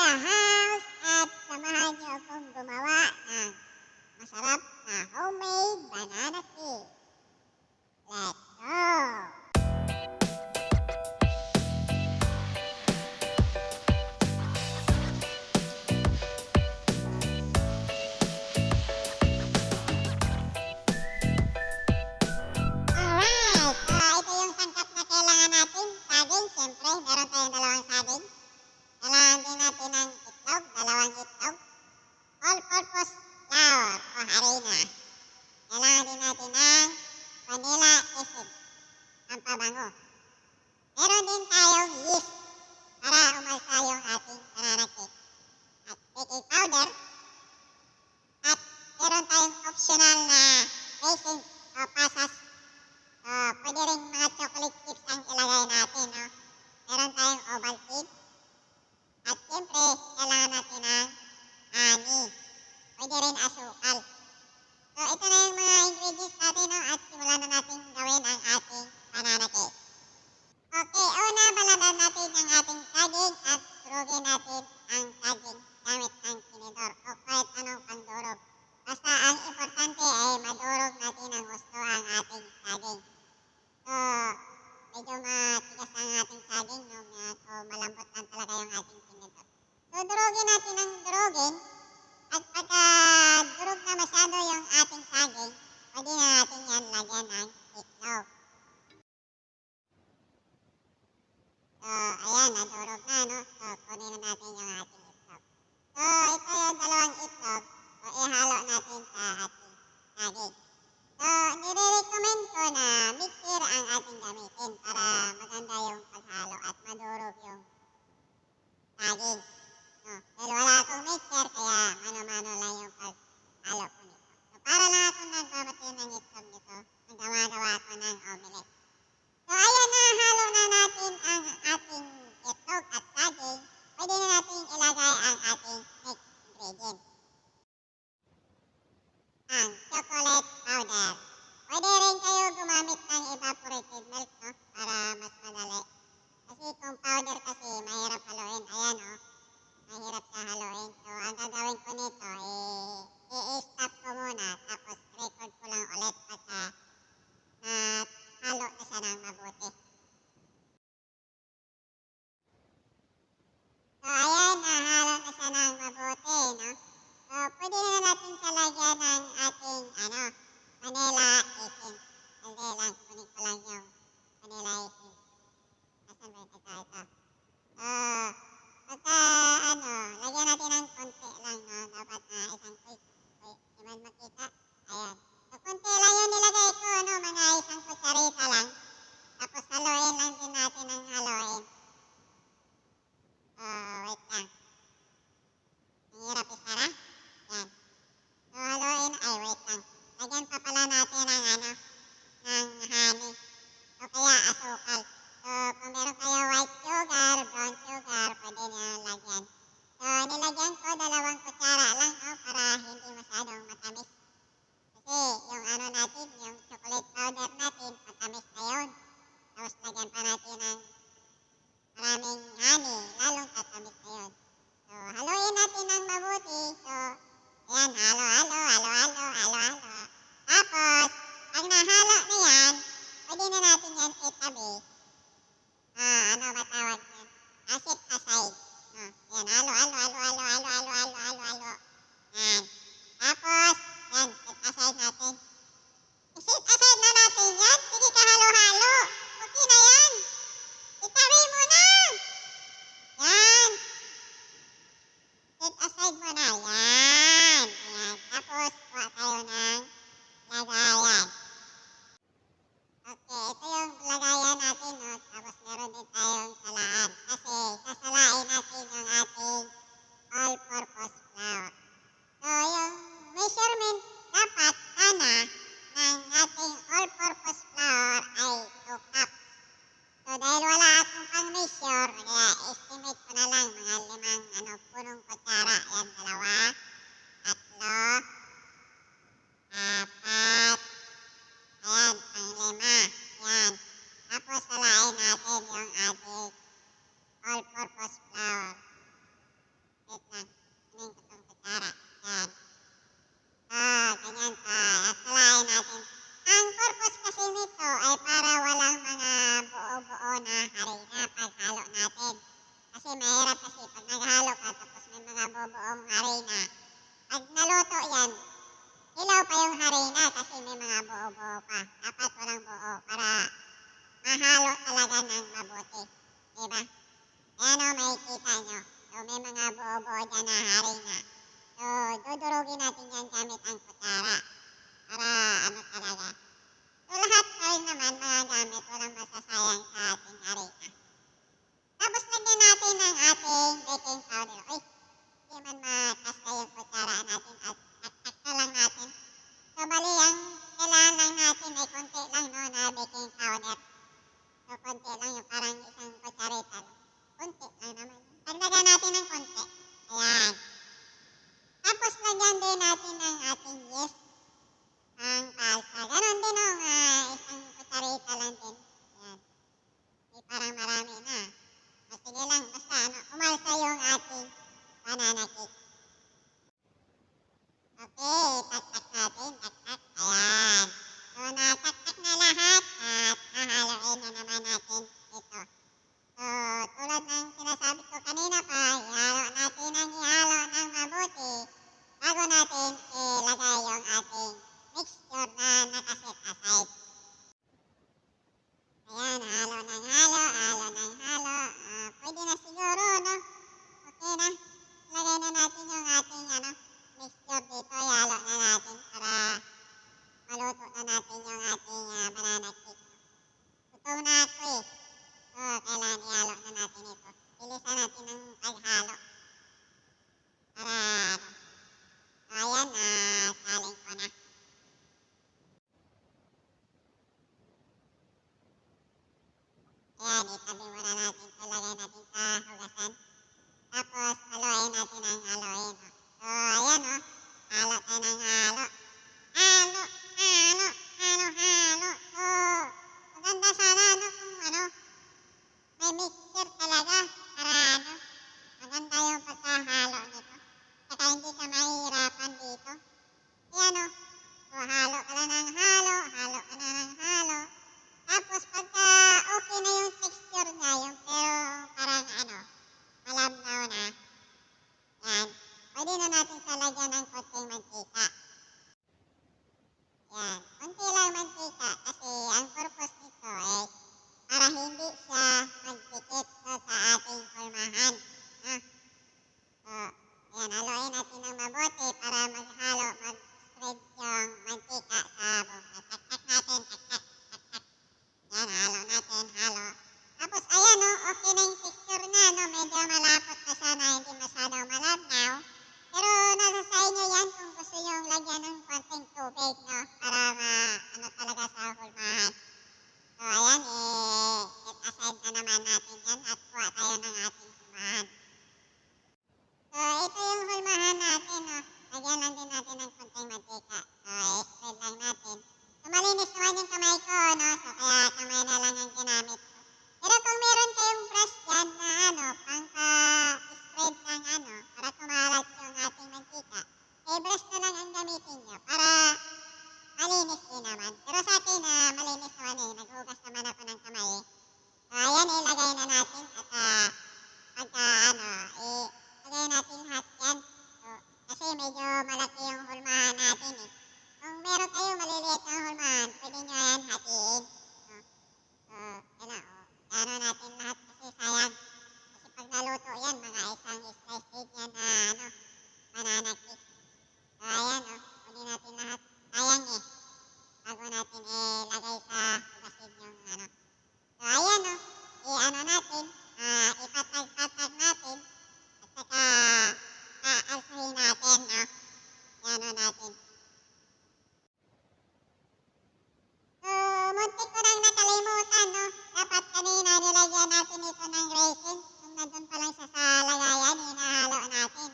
the house at samahan niyo akong gumawa ng masarap na homemade banana cake. Let's go! Alright, ito yung sangkap na kailangan natin. Saging, siyempre, meron tayong dalawang saging. Kailangan din natin ng itlog, dalawang itlog. All-purpose flour o harina. Kailangan din natin ng vanilla essence, ang pabango. Meron din tayong yeast para umalsa yung ating banana cake. At baking powder. At meron tayong optional na raisins o pasas. Pwede rin mga chocolate chips ang ilagay natin. No? Meron tayong Ovaltine. At siyempre, kailangan natin ng honey. Pwede rin asukal. So, ito na yung mga ingredients natin. No? At simulan na natin gawin ang ating banana cake. Okay, una baladan natin ang ating saging at durugin natin ang saging gamit ng tinidor o kahit anong pangdurog. Basta ang importante ay madurog natin ng gusto ang ating saging. So, medyo matigas ang ating saging, no? So malambot lang talaga yung ating tinidor. So, durugin natin ng durugin. At pagka durog na masyado yung ating saging, pwede na natin yan lagyan ng itlog. So, ayan, nadurog na, no? So, kunin na natin yung ating itlog. So, ito yung dalawang itlog. So, ihalo natin sa ating saging. So, nire-recommend ko na mixer ang ating gamitin para maganda yung paghalo at madurog yung saging. No? Dahil wala akong mixer, kaya mano-mano lang yung paghalo ko nito. So, para lang akong nagbabati ng itlog nito, nagawa ko ng omelette. So, ayan, nahalo na natin ang ating itlog at saging. Pwede na natin ilagay ang ating next ingredient. Ang chocolate powder. Pwede rin kayo gumamit ng evaporated milk, no? Para mas madali. Kasi kung powder kasi, mahirap haluin. Ayan, oh. Mahirap siya haluin. So, ang gagawin ko nito, i-stop ko muna. Tapos, record ko lang ulit pagka halo na siya ng mabuti. So, ayan, nahalo na siya ng mabuti, no? So, pwede na natin siya lagyan ng ating, vanilla essence. Hindi lang, kunin ko lang yung vanilla essence. Asan ba ito? Pagka, lagyan natin ng konti lang, no? Dapat na isang quick. Di man makita. Ayan. So, konti lang yung nilagay ko, no? Mga isang kutsarita lang. Tapos, haluin lang din natin ang haluin. Wait lang. Ang hirap isara. Yan. So, haluin. Ay, wait lang. Lagyan pa pala natin ng honey. O kaya asukal. So, kung meron kayo white sugar, brown sugar, pwede nyo lagyan. So, nilagyan ko 2 kutsara lang, para hindi masyadong matamis. Kasi, yung natin, yung chocolate powder natin, matamis na yun. Tapos, lagyan pa natin ng maraming honey, lalong tatamis na yun. So, haluin natin ng mabuti. So, ayan, halo. Tapos, pag nahalo na yan, pwede na natin yan itabi. Ano ba tawag yan? Set aside. No, yan, halo. Yan. Tapos, yan, set aside natin. Set aside na natin yan. Sige ka halo-halo. Okay na yan. Itabi mo na. Yan. Set aside mo na. Yan. Ayan. Tapos, kuha tayo ng lagayan. Okay, ito yung lagayan natin, no? Tapos, meron din tayong salaan. Kasi, sasalain natin yung ating all-purpose flour. So, yung measurement dapat sana ng ating all-purpose flour ay 2 cups. So, dahil wala akong pang-measure, kaya estimate ko na lang mga 5 punong kutsara. Yan, 2, 3, 4, ayan, pang-5. Yan. Tapos, salain natin yung ating all-purpose flour. na harina paghalo natin. Kasi mahirap kasi pag naghalo ka tapos may mga bubuong harina. Pag naluto yan, hilaw pa yung harina kasi may mga buo-buo pa. Dapat walang buo para mahalo talaga ng mabuti. Diba? Ayan o, makikita nyo. So, may mga buo-buo dyan na harina. So, dudurugin natin yan gamit ang kutsara. Para ano talaga. So, lahat pa rin naman mga gamit. Walang masasayang sa ating harina. Tapos, lagyan natin ng ating baking powder. Uy, hindi man makasta yung kutsara natin at tak-tak na lang natin. So, bali ang kailangan lang natin ay konti lang no, na baking powder. So, konti lang yung parang isang kutsarita lang. Konti lang naman. Dagdagan natin ng konti. Ayan. Tapos, lagyan din natin ng ating yeast. Ang palsa. Ganon din o, isang kutsarita lang din. Ayan. May parang marami na. O, sige lang, basta umalsa yung ating banana cake. Okay, tak-tak natin, tak-tak. Ayan. So, natak-tak na lahat at hahaluin na naman natin ito. So, tulad ng sinasabi ko kanina pa, ihalo natin ang ihalo ng mabuti bago natin ilagay yung ating mixture na nakaset aside. Ayan, halo ng halo, halo ng halo. Pwede na siguro, no? Okay na. Lagay na natin yung ating mixture dito. Ihalo na natin para maluto na natin yung ating banana cake. Luto na ako eh. So, kailangan ihalo na natin ito. Bilisan natin ang paghalo. Para, ayan, saling ko na. Ayan, itabi muna natin. Ilagay natin sa hugasan. Tapos, haluin natin ang haluin. So, ayan o. Halo tayo ng halo. Halo, halo, halo, halo. So, maganda sana kung may mixture talaga. Para maganda yung pagkahalo nito. Saka hindi ka mahihirapan dito. Ayan o. So, halo ka lang ng halo. Halo ka na ng halo. Tapos, pagka okay na yung texture niya, yung pero parang malabnaw na. Yan. Pwede na natin salagyan ng konting mantika. Yan. Konti lang mantika kasi ang purpose nito ay para hindi siya magdikit sa ating hulmahan. So, yan. Haluin natin ng mabuti para maghalo, mag-spread yung mantika sa buong. Tak-tak natin, tak-tak. Yan, halo natin, halo. Tapos, ayan okay na yung texture na, medyo malapot na sana, hindi masyadong malabnaw. Pero, nasa sa inyo yan kung gusto nyo lagyan ng konting tubig, para talaga sa hulmahan. So, ayan, set aside na naman natin yan at kuha tayo ng ating hulmahan. So, ito yung hulmahan natin, Lagyan lang din natin ng konting mantika. So, spread lang natin. So, malinis naman yung kamay ko, So, kaya kamay na lang ang ginamit ko. Pero kung meron kayong brush dyan na pangka-spread ng para kumalat yung ating mantika, brush na lang ang gamitin nyo para malinis din naman. Pero sa akin, malinis naman naghugas naman ako ng kamay So, ayan, ilagay na natin at ilagay natin lahat yan. So, kasi medyo malaki yung hulmahan natin Kung meron kayo maliliit na hulmahan, pwede nyo yan hatiin. Gano'n natin lahat kasi sayang. Kasi pag naluto yan, mga isang slice din yan na banana cake. So, ayan kunin natin lahat. Sayang bago natin ilagay sa hugasin yung So, ayan natin, ipatag-patag natin. At saka, aalsahin natin, Gano'n natin. Muntik ko nang nakalimutan, Dapat kanina nilagyan natin ito ng raisins. Nung nandun pa lang siya sa lagayan, hinahalo natin,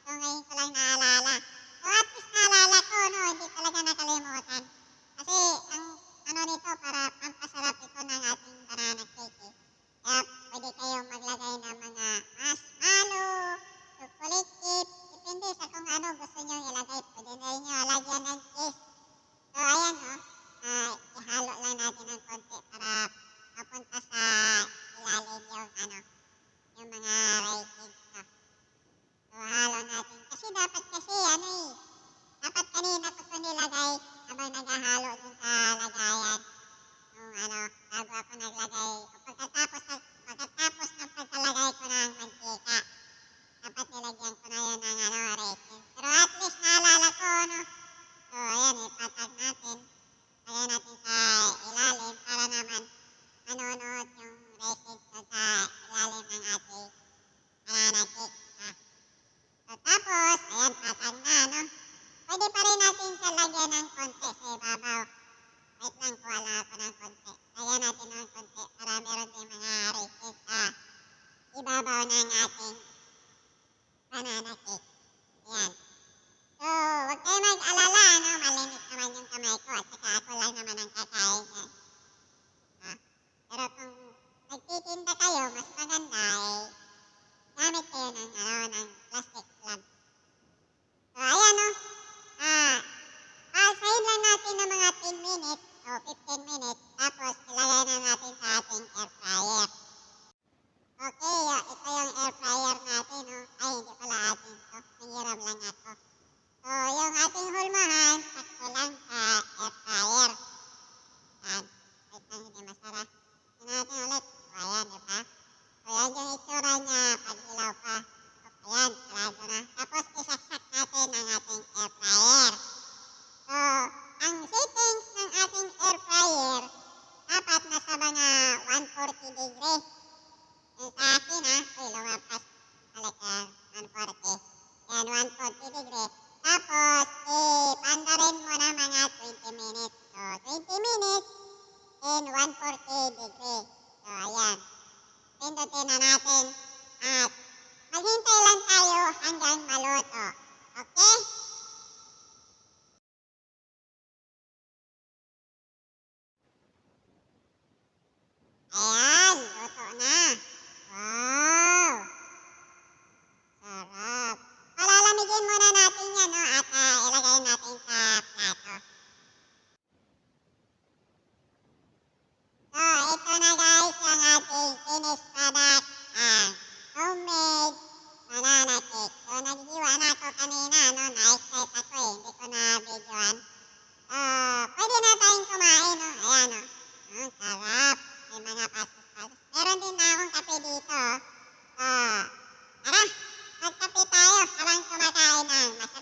So, ngayon ko lang naalala. So, at least naalala ko, hindi talaga nakalimutan. Kasi, ang nito, para pampasarap ito ng ating banana cake, Kaya, pwede kayong maglagay ng mga marshmallow, chocolate chip, depende sa kung ano gusto nyo ilagay. Pwede na rin nyo lagyan ng cheese. So, ayan, ihalo lang natin ng konti para mapunta sa ibabaw ng ating banana cake. Ayan. So, huwag kayo mag-alala, no? Malinis naman yung kamay ko at saka ako lang naman ang kakain yan. Pero kung nagtitinda kayo, mas maganda gamit kayo ng plastic gloves. So, ayan, no? Pasahin lang natin ng mga 10 minutes o 15 minutes, tapos ilagay na natin sa ating air fryer. Okay, ito yung air fryer natin, no? Ay, hindi pala atin ito. Nangiram lang ako. So, yung ating hulmahan, sakto lang sa air fryer. Yan. Wait lang, hindi masara. Tignan natin ulit. O, ayan, diba? So, yan yung itsura niya pag hilaw pa. So, ayan, sarado na. Tapos, isaksak natin ang ating air fryer. So, ang settings ng ating air fryer, dapat nasa mga 140 degree. Yung sa akin, uy, lumapas. Halika, 140. Yan, 140 degree. Tapos, ipandarin mo na mga 20 minutes. So, 20 minutes in 140 degree. So, ayan. Pindutin na natin. At maghintay lang tayo hanggang maluto. Okay? Ayan, luto na. Wow! Sarap. Palalamigin muna natin yan, no? At ilagay natin sa plato. So, ito na guys yung ating finished product. Homemade banana cake. So, naghiwa na ako kanina, no? Na-excite ako hindi ko na videoan. Pwede na tayong kumain, no? Ayan, no? Sarap. May mga pasos-pasos. Meron din na akong kape dito. Tara, magkape tayo habang kumakain ng masarap.